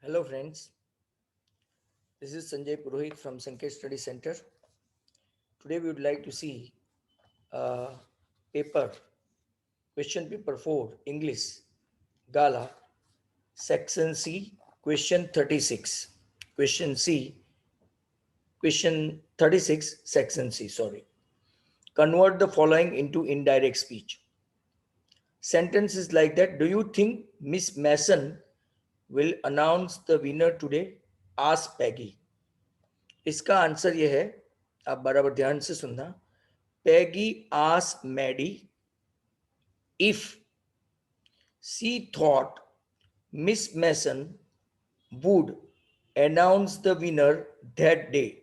Hello friends, this is Sanjay Purohit from Sanket Study Center. Today we would like to see uh, paper, question paper 4, English, Gala, section C, question 36. Question C, question 36, section C, sorry. Convert the following into indirect speech. Sentence is like that. Do you think Miss Mason will announce the winner today? Ask Peggy. इसका answer ये है, आप बराबर ध्यान से सुनना. Peggy asked Maddie if she thought Miss Mason would announce the winner that day.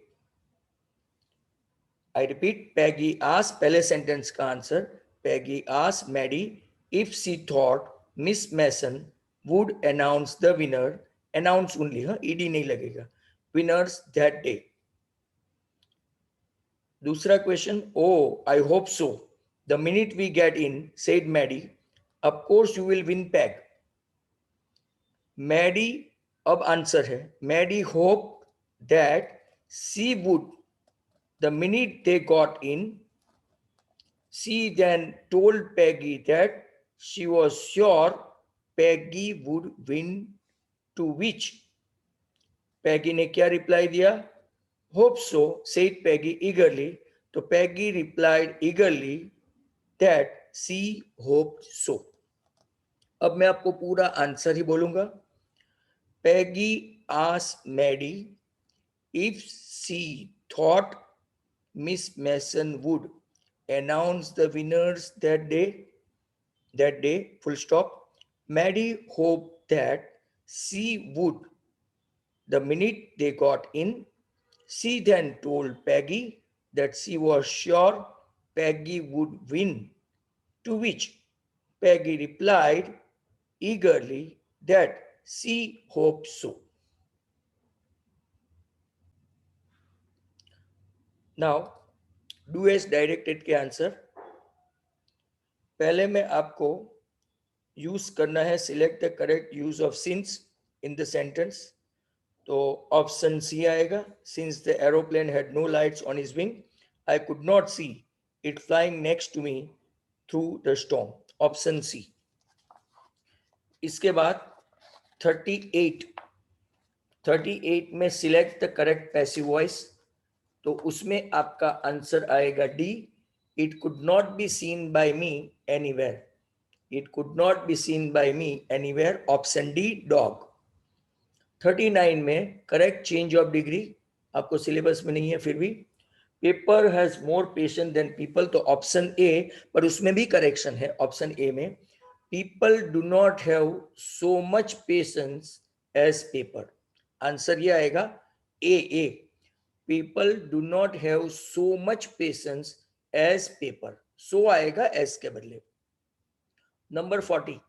I repeat, Peggy asked, पहले sentence का answer, Peggy asked Maddie if she thought Miss Mason would announce the winner, announce only, हाँ, ed नहीं लगेगा, winners that day. दूसरा question, oh, I hope so. The minute we get in, said Maddie, of course you will win Peg. Maddie, अब answer है, Maddie hoped that she would. The minute they got in, she then told Peggy that she was sure Peggy would win, to which Peggy ने क्या reply दिया? Hope so, said Peggy eagerly. तो Peggy replied eagerly that she hoped so. अब मैं आपको पूरा answer ही बोलूंगा. Peggy asked Maddie if she thought Miss Mason would announce the winners that day, full stop. Maddie hoped that she would. The minute they got in, she then told Peggy that she was sure Peggy would win, to which Peggy replied eagerly that she hoped so. Now, do as directed के answer. पहले में आपको use करना है select the correct use of since in the sentence. तो option C आएगा. Since the aeroplane had no lights on his wing, I could not see it flying next to me through the storm. Option C. इसके बाद 38 में select the correct passive voice. तो उसमें आपका answer आएगा D. It could not be seen by me anywhere. It could not be seen by me anywhere. Option D, dog. 39 में correct change of degree आपको syllabus में नहीं है, फिर भी paper has more patience than people. तो option A, पर उसमें भी करेक्शन है. ऑप्शन ए में people do not have so much patience as paper. Answer ये आएगा ए. People do not have so much patience as paper. So आएगा एस के बदले. Number 40,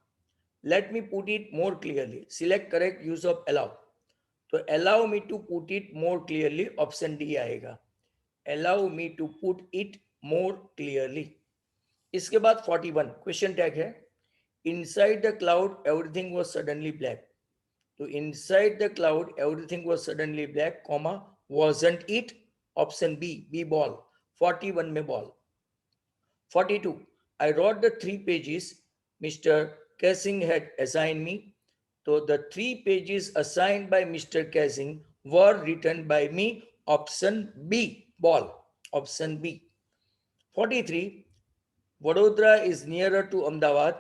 let me put it more clearly. Select correct use of allow. तो allow me to put it more clearly, option D आएगा. allow me to put it more clearly. इसके बाद 41 question tag है, inside the cloud everything was suddenly black. तो inside the cloud everything was suddenly black, comma, wasn't it? Option B ball. 41 में ball. 42, I wrote the 3 pages Mr. Kessing had assigned me. So the 3 pages assigned by Mr. Kessing were written by me. Option B, ball. Option B. 43, Vadodara is nearer to Ahmedabad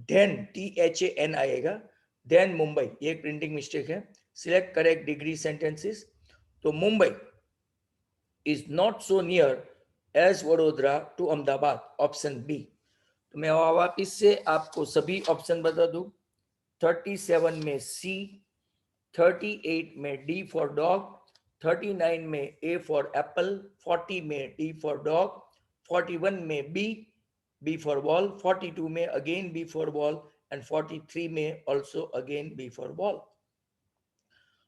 than THAN आएगा, then Mumbai. ये एक printing mistake है. Select correct degree sentences. तो Mumbai is not so near as Vadodara to Ahmedabad. Option B. तो मैं वापिस से आपको सभी ऑप्शन बता दूं. 37 में सी, 38 में डी फॉर डॉग, 39 में ए फॉर एप्पल, 40 में डी फॉर डॉग, 41 में बी फॉर बॉल, 42 में again B for ball and 43 में also again B for ball.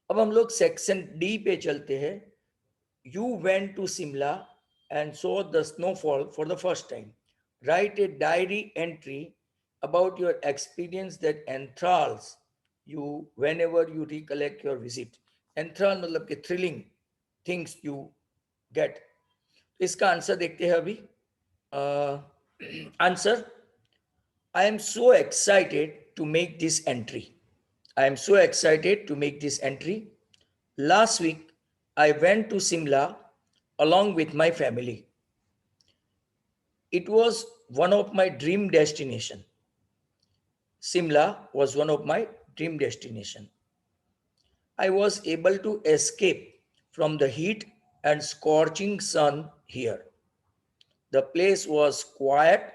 अब हम लोग सेक्शन डी पे चलते हैं. You went to Shimla and saw the snowfall for the first time. Write a diary entry about your experience that enthralls you whenever you recollect your visit. Enthrall मतलब कि thrilling things you get. तो इसका answer देखते हैं अभी. Answer, I am so excited to make this entry. I am so excited to make this entry. Last week, I went to Simla along with my family. It was one of my dream destination. Simla was one of my dream destination. I was able to escape from the heat and scorching sun here. The place was quiet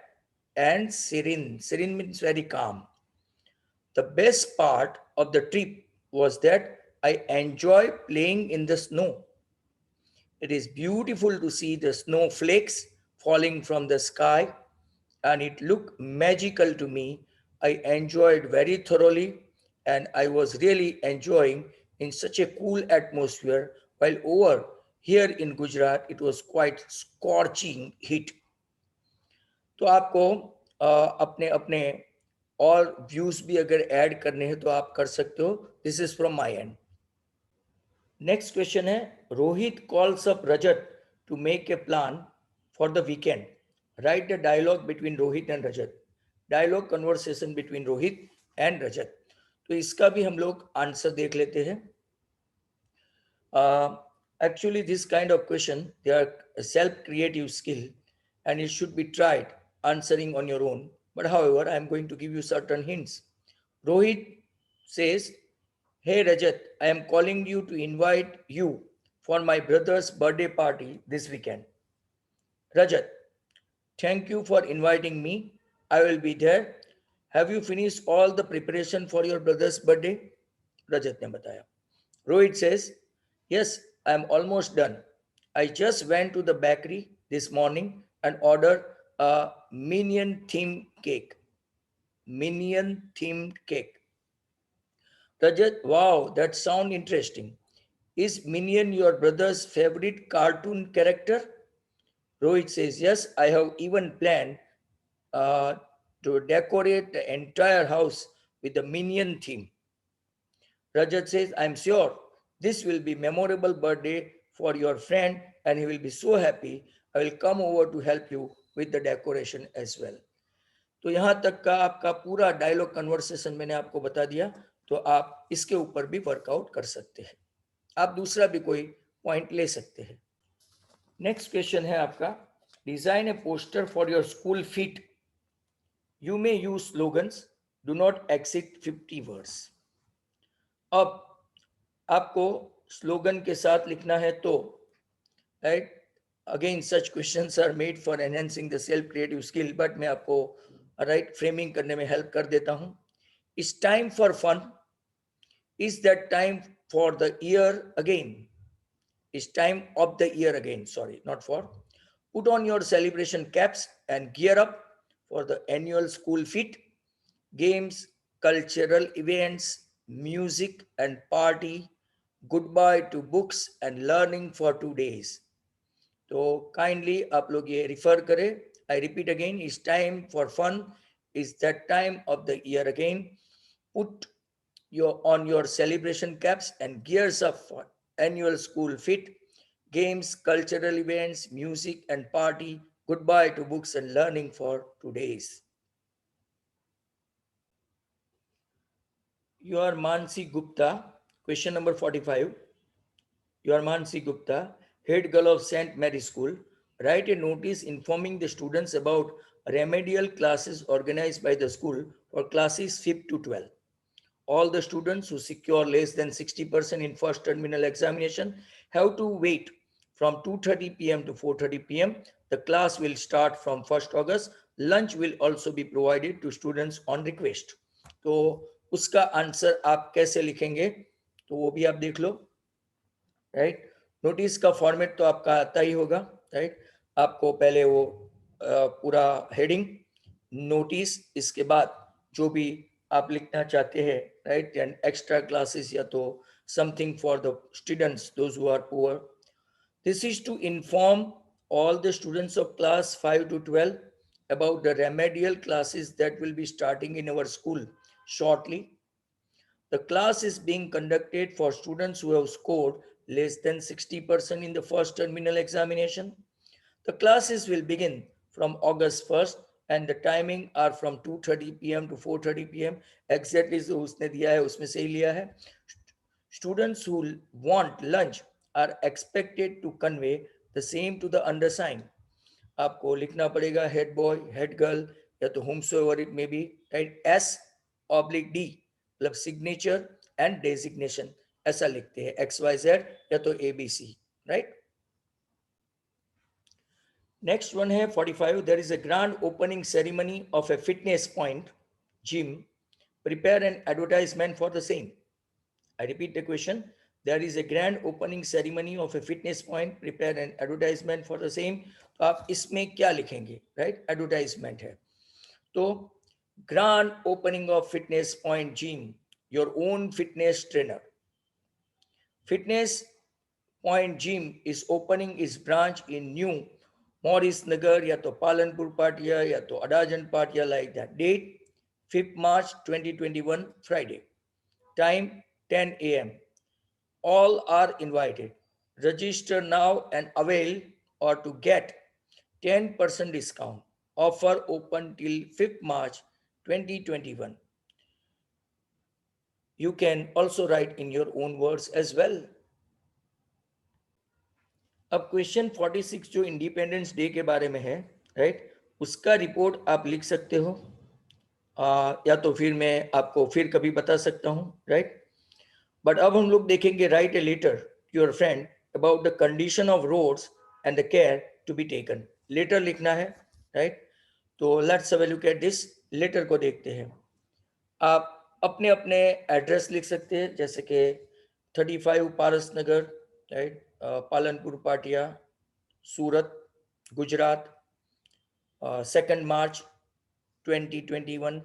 and serene. Serene means very calm. The best part of the trip was that I enjoy playing in the snow. It is beautiful to see the snowflakes falling from the sky, and it looked magical to me. I enjoyed very thoroughly, and I was really enjoying in such a cool atmosphere, while over here in Gujarat it was quite scorching heat. तो आपको अपने अपने और views भी अगर add करने हैं तो आप कर सकते हो. This is from my end. Next question है, Rohit calls up Rajat to make a plan for the weekend. Write the dialogue between Rohit and Rajat. Dialogue conversation between Rohit and Rajat. तो इसका भी हम लोग आंसर देख लेते हैं. Actually, this kind of question, they are a self-creative skill and it should be tried answering on your own. But however, I am going to give you certain hints. Rohit says, "Hey Rajat, I am calling you to invite you for my brother's birthday party this weekend." Rajat, "Thank you for inviting me. I will be there. Have you finished all the preparation for your brother's birthday?" Rajat ने बताया. Rohit says, "Yes, I am almost done. I just went to the bakery this morning and ordered a minion themed cake." Minion themed cake. Rajat, wow, that sounds interesting. Is Minion your brother's favorite cartoon character? Rohit says, "Yes, I have even planned uh, to decorate the entire house with the Minion theme." Rajat says, "I'm sure this will be memorable birthday for your friend and he will be so happy. I will come over to help you with the decoration as well." तो यहाँ तक का आपका पूरा dialogue conversation मैंने आपको बता दिया. तो आप इसके ऊपर भी वर्कआउट कर सकते हैं. आप दूसरा भी कोई पॉइंट ले सकते हैं. नेक्स्ट क्वेश्चन है आपका, design a poster for your school fete. You may use slogans, do not exceed 50 words. अब आपको स्लोगन के साथ लिखना है तो, right, again such questions are made for enhancing the self creative skill, but मैं आपको राइट फ्रेमिंग करने में हेल्प कर देता हूं. It's time for fun. Is that time for the year again. It's time of the year again, sorry, not for. Put on your celebration caps and gear up for the annual school feat. Games, cultural events, music and party. Goodbye to books and learning for 2 days. तो kindly आप लोग ये refer करें. I repeat again, it's time for fun. Is that time of the year again. Put your celebration caps and gears up for annual school fit. Games, cultural events, music and party. Goodbye to books and learning for 2 days. You are Mansi Gupta. Question number 45. You are Mansi Gupta, head girl of St. Mary School. Write a notice informing the students about remedial classes organized by the school for classes 5th to 12th. All the students who secure less than 60% in first terminal examination have to wait from 2:30 p.m. to 4:30 p.m. The class will start from 1st August. Lunch will also be provided to students on request. तो उसका answer आप कैसे लिखेंगे तो वो भी आप देख लो. राइट, नोटिस का फॉर्मेट तो आपका आता ही होगा. राइट, आपको पहले वो पूरा हेडिंग नोटिस, इसके बाद जो भी आप लिखना चाहते हैं, राइट, एंड एक्स्ट्रा क्लासेस या तो something for the students those who are poor. This is to inform all the students of class 5 to 12 about the remedial classes that will be starting in our school shortly. The class is being conducted for students who have scored less than 60% in the first terminal examination. The classes will begin from August 1st and the timing are from 2:30 p.m. to 4:30 p.m. Exactly जो उसने दिया है उसमें से ही लिया है. Students who want lunch are expected to convey the same to the undersigned. आपको लिखना पड़ेगा हेड बॉय, हेड गर्ल या तो whomsoever it may be, right? S/D मतलब सिग्नेचर एंड डेजिग्नेशन ऐसा लिखते हैं, XYZ या तो ABC, राइट? Next one है 45. There is a grand opening ceremony of a fitness point gym. Prepare an advertisement for the same. I repeat the question. There is a grand opening ceremony of a fitness point. Prepare an advertisement for the same. तो आप इसमें क्या लिखेंगे, right? Advertisement है. तो grand opening of fitness point gym, your own fitness trainer. Fitness Point Gym is opening its branch in New Morris Nagar या तो पालनपुर पाटिया या तो अडाजन पाटिया, like that. Date 5th March 2021 Friday. Time 10 a.m. All are invited. Register now and avail or to get 10% discount. Offer open till 5th March 2021. You can also write in your own words as well. अब question 46 जो independence day के बारे में है, right, उसका report आप लिख सकते हो, या तो फिर मैं आपको फिर कभी बता सकता हूँ, राइट. बट अब हम लोग देखेंगे write a letter to your friend about the condition of roads and the care to be taken. Letter लिखना है, राइट. तो let's have a look at this. Letter को देखते हैं. आप अपने अपने एड्रेस लिख सकते हैं, जैसे कि 35 Paras Nagar, right, Palanpur Patia, Surat, Gujarat, 2 March 2021.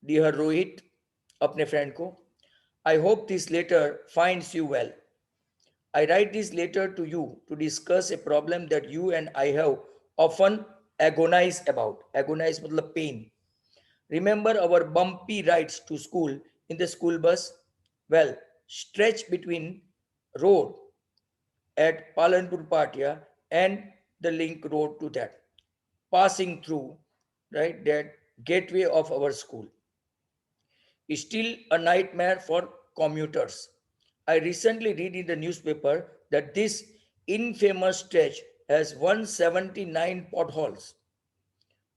Dear Rohit, अपने फ्रेंड को, I hope this letter finds you well. I write this letter to you to discuss a problem that you and I have often agonized about. Agonize मतलब pain. Remember our bumpy rides to school in the school bus? Well, stretch between road at Palanpur Patia and the link road to that, passing through, right, that gateway of our school, is still a nightmare for commuters. I recently read in the newspaper that this infamous stretch has 179 potholes.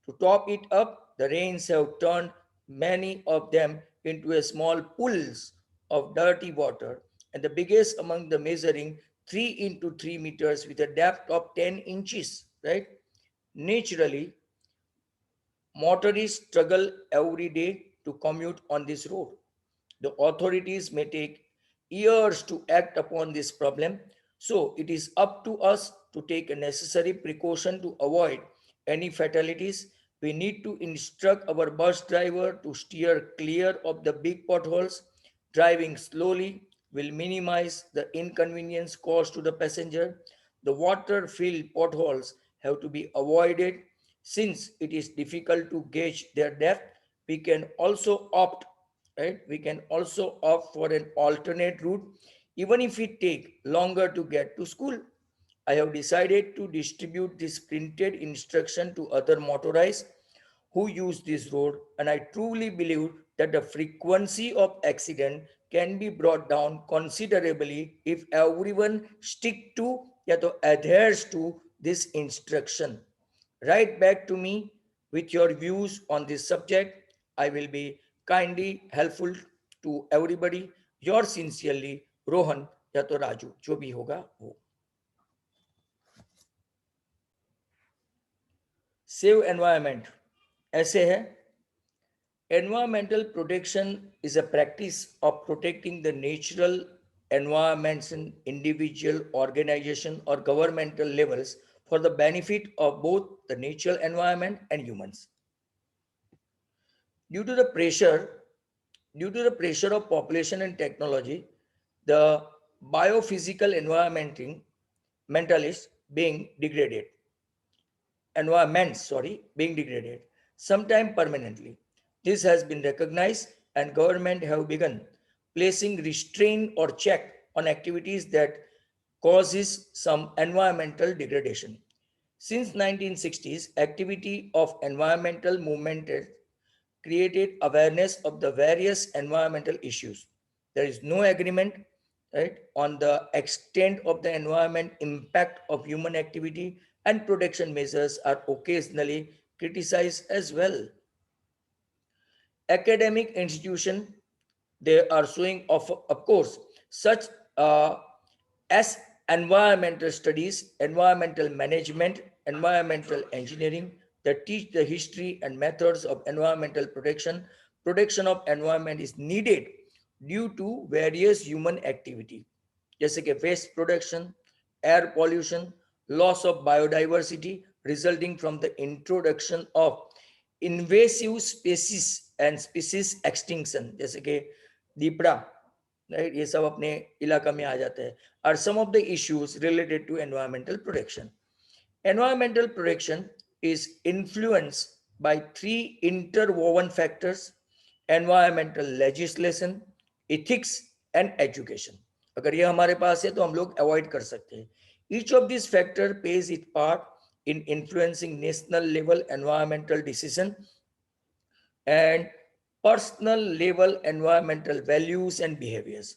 To top it up, the rains have turned many of them into a small pools of dirty water, and the biggest among them measuring 3 into 3 meters with a depth of 10 inches, right? Naturally, motorists struggle every day to commute on this road. The authorities may take years to act upon this problem, so it is up to us to take a necessary precaution to avoid any fatalities. We need to instruct our bus driver to steer clear of the big potholes. Driving slowly will minimize the inconvenience caused to the passenger. The water-filled potholes have to be avoided since it is difficult to gauge their depth. We can also opt, right? We can also opt for an alternate route, even if it take longer to get to school. I have decided to distribute this printed instruction to other motorists who use this road, and I truly believe that the frequency of accident can be brought down considerably if everyone stick to या तो adheres to this instruction. Write back to me with your views on this subject. I will be kindly helpful to everybody. Yours sincerely, Rohan या तो राजू, जो भी होगा वो. Save environment ऐसे है. Environmental protection is a practice of protecting the natural environments in individual, organization, or governmental levels for the benefit of both the natural environment and humans. Due to the pressure of population and technology, the biophysical environment is being degraded. Environments, being degraded, sometime permanently. This has been recognized and government have begun placing restraint or check on activities that causes some environmental degradation. Since 1960s, activity of environmental movement has created awareness of the various environmental issues. There is no agreement, right, on the extent of the environment impact of human activity, and protection measures are occasionally criticized as well. Academic institution, they are showing of course such uh, as environmental studies, environmental management, environmental engineering that teach the history and methods of environmental protection. Protection of environment is needed due to various human activity जैसे कि waste production, air pollution, loss of biodiversity resulting from the introduction of invasive species and species extinction जैसे कि दीपड़ा, right, ये सब अपने इलाका में आ जाते हैं, are some of the issues related to environmental protection. Environmental protection is influenced by three interwoven factors: environmental legislation, ethics and education. अगर ये हमारे पास है तो हम लोग अवॉइड कर सकते हैं. Each of these factors plays its part in influencing national level environmental decision and personal level environmental values and behaviors.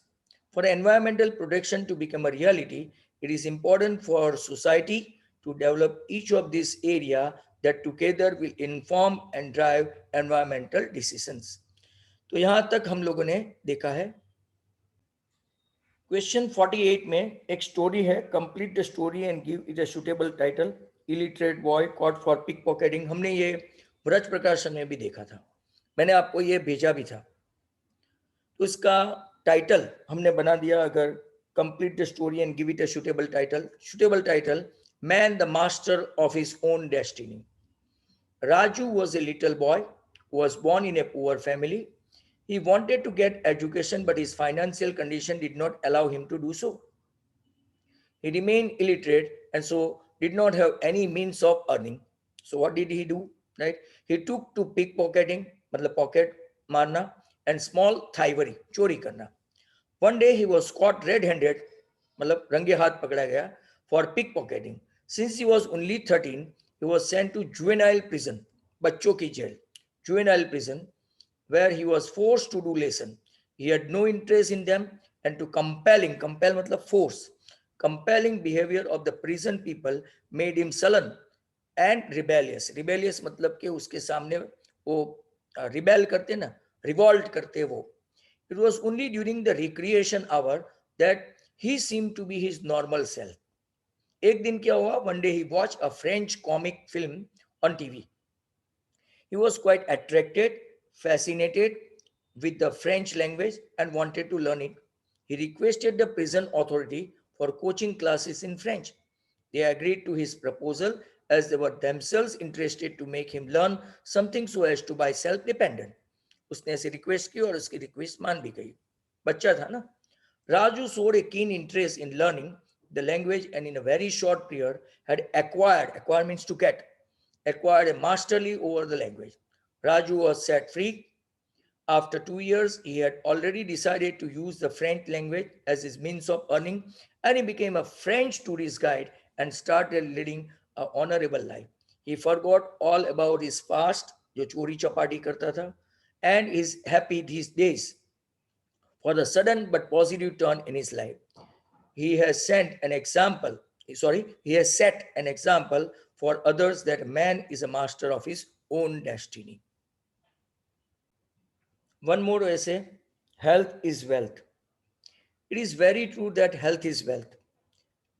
For environmental protection to become a reality, it is important for society to develop each of these areas that together will inform and drive environmental decisions. तो यहाँ तक हम लोगों ने देखा है. Question 48 में एक स्टोरी है, complete the story and give it a suitable title. Illiterate boy caught for pickpocketing. हमने ये ब्रज प्रकाशन में भी देखा था, मैंने आपको ये भेजा भी था. तो इसका टाइटल हमने बना दिया, अगर complete the story and give it a suitable title. Suitable title: man the master of his own destiny. Raju was a little boy who was born in a poor family. He wanted to get education, but his financial condition did not allow him to do so. He remained illiterate and so did not have any means of earning. So what did he do? Right? He took to pickpocketing, मतलब pocket मारना, and small thievery, चोरी करना. One day he was caught red-handed, मतलब रंगे हाथ पकड़ा गया, for pickpocketing. Since he was only 13, he was sent to juvenile prison, बच्चों की jail, juvenile prison, where he was forced to do lesson. He had no interest in them, and to compel मतलब force, compelling behavior of the prison people made him sullen and rebellious. Rebellious मतलब कि उसके सामने वो rebel करते ना, revolt करते वो. It was only during the recreation hour that he seemed to be his normal self. एक दिन क्या हुआ? One day he watched a French comic film on TV. He was quite attracted, fascinated with the French language and wanted to learn it. He requested the prison authority for coaching classes in French. They agreed to his proposal as they were themselves interested to make him learn something so as to be self-dependent. उसने ऐसी request की और उसकी request मान भी गई. बच्चा था ना. Raju showed a keen interest in learning the language and in a very short period had acquired means to get, acquired a mastery over the language. Raju was set free. After 2 years, he had already decided to use the French language as his means of earning, and he became a French tourist guide and started leading an honorable life. He forgot all about his past, जो चोरी चपाटी करता था, and is happy these days for the sudden but positive turn in his life. He has he has set an example for others that man is a master of his own destiny. One more essay: health is wealth. It is very true that health is wealth,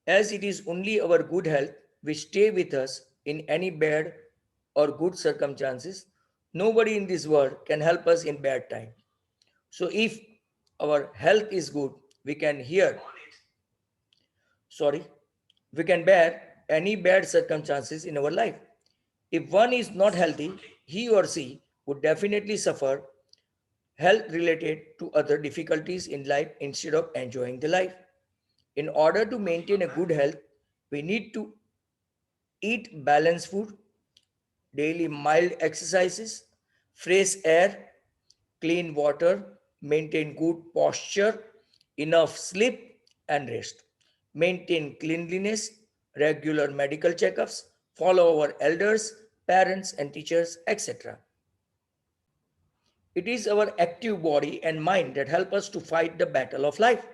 as it is only our good health which stay with us in any bad or good circumstances. Nobody in this world can help us in bad time. So if our health is good, we can sorry, we can bear any bad circumstances in our life. If one is not healthy, he or she would definitely suffer health related to other difficulties in life instead of enjoying the life. In order to maintain a good health, we need to eat balanced food, daily mild exercises, fresh air, clean water, maintain good posture, enough sleep and rest, maintain cleanliness, regular medical checkups, follow our elders, parents and teachers, etc. It is our active body and mind that help us to fight the battle of life.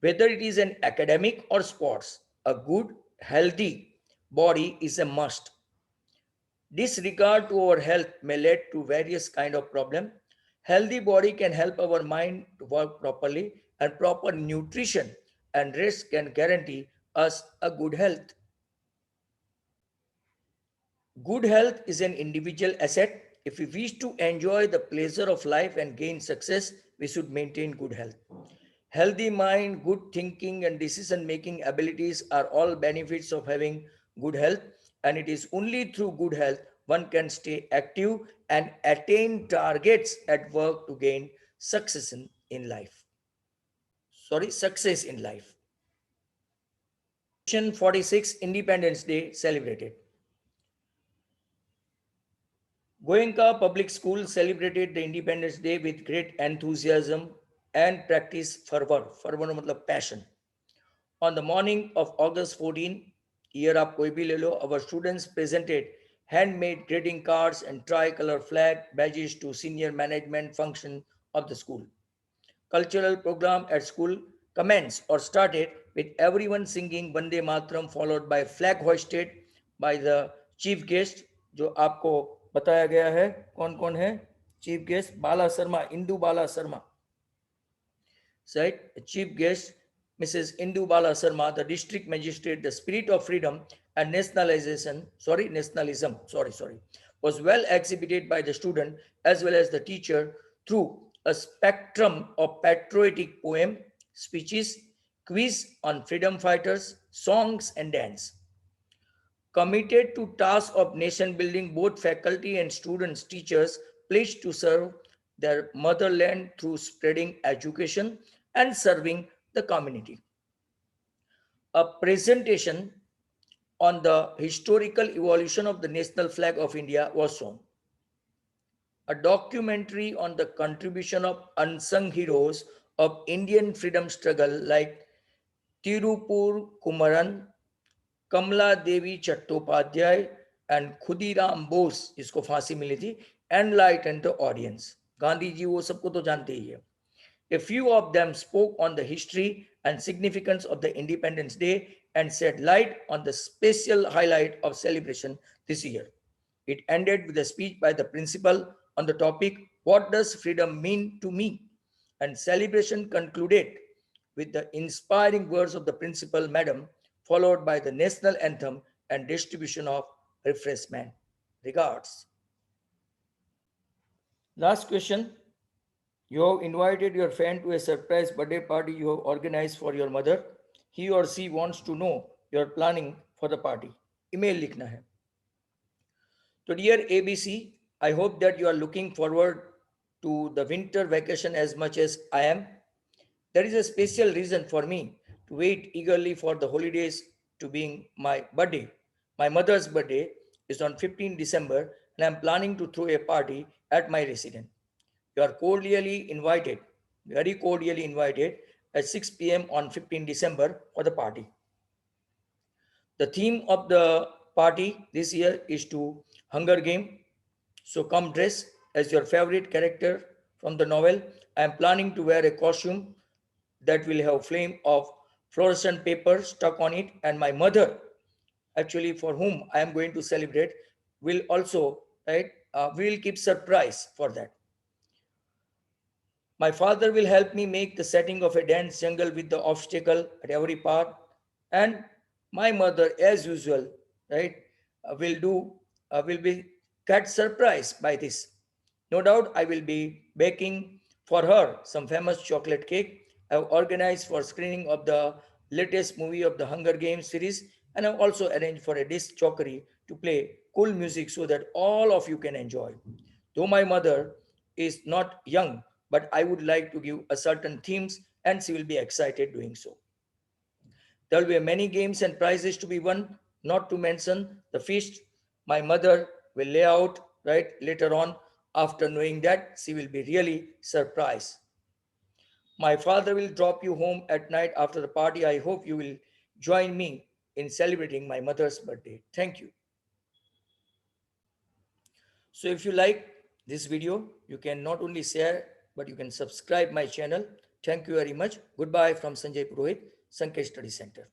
Whether it is an academic or sports, a good, healthy body is a must. Disregard to our health may lead to various kind of problem. Healthy body can help our mind to work properly, and proper nutrition and rest can guarantee us a good health. Good health is an individual asset. If we wish to enjoy the pleasure of life and gain success, we should maintain good health. Healthy mind, good thinking, and decision making abilities are all benefits of having good health. And it is only through good health one can stay active and attain targets at work to gain success in life. Success in life. Question 46, Independence Day celebrated. Goenka Public School celebrated the Independence Day with great enthusiasm and practice fervor. Fervor matlab passion. On the morning of August 14, year up koi bhi le lo, our students presented handmade greeting cards and tricolor flag badges to senior management function of the school. Cultural program at school commenced or started with everyone singing Vande Mataram followed by flag hoisted by the chief guest जो आपको बताया गया है कौन कौन है chief guest Bala Sharma Indu Bala Sharma right? Chief guest, Mrs. Indu Bala Sarma, the district magistrate, the spirit of freedom and nationalism, was well exhibited by the student as well as the teacher through a spectrum of patriotic poem, speeches, quiz on freedom fighters, songs and dance. Committed to task of nation building, both faculty and students, teachers pledged to serve their motherland through spreading education and serving the community. A presentation on the historical evolution of the national flag of India was shown. A documentary on the contribution of unsung heroes of Indian freedom struggle like Tirupur Kumaran, Kamla Devi Chattopadhyay and Khudiram Bose, जिसको फांसी मिली थी, enlightened the audience. Gandhi ji वो सबको तो जानते ही है. A few of them spoke on the history and significance of the Independence Day and shed light on the special highlight of celebration this year. It ended with a speech by the principal on the topic, "What does freedom mean to me?" And celebration concluded with the inspiring words of the principal madam, followed by the national anthem and distribution of refreshment. Regards. Last question. You have invited your friend to a surprise birthday party you have organized for your mother. He or she wants to know your planning for the party. Email लिखना है. So dear ABC, I hope that you are looking forward to the winter vacation as much as I am. There is a special reason for me to wait eagerly for the holidays to being my birthday. My mother's birthday is on 15 December and I am planning to throw a party at my residence. You are cordially invited, very cordially invited at 6 p.m. on 15 December for the party. The theme of the party this year is to Hunger Game. So come dress as your favorite character from the novel. I am planning to wear a costume that will have flame of fluorescent paper stuck on it, and my mother, actually for whom I am going to celebrate, will also, right, we will keep surprise for that. My father will help me make the setting of a dense jungle with the obstacle at every part. And my mother, as usual, right, will be cut surprised by this. No doubt I will be baking for her some famous chocolate cake. I've organized for screening of the latest movie of the Hunger Games series, and I've also arranged for a disc jockey to play cool music so that all of you can enjoy. Though my mother is not young, but I would like to give a certain themes and she will be excited doing so. There will be many games and prizes to be won, not to mention the feast my mother will lay out right later on After knowing that, she will be really surprised. My father will drop you home at night after the party. I hope you will join me in celebrating my mother's birthday. Thank you. So if you like this video, you can not only share, but you can subscribe my channel. Thank you very much. Goodbye from Sanjay Purohit, Sankesh Study Center.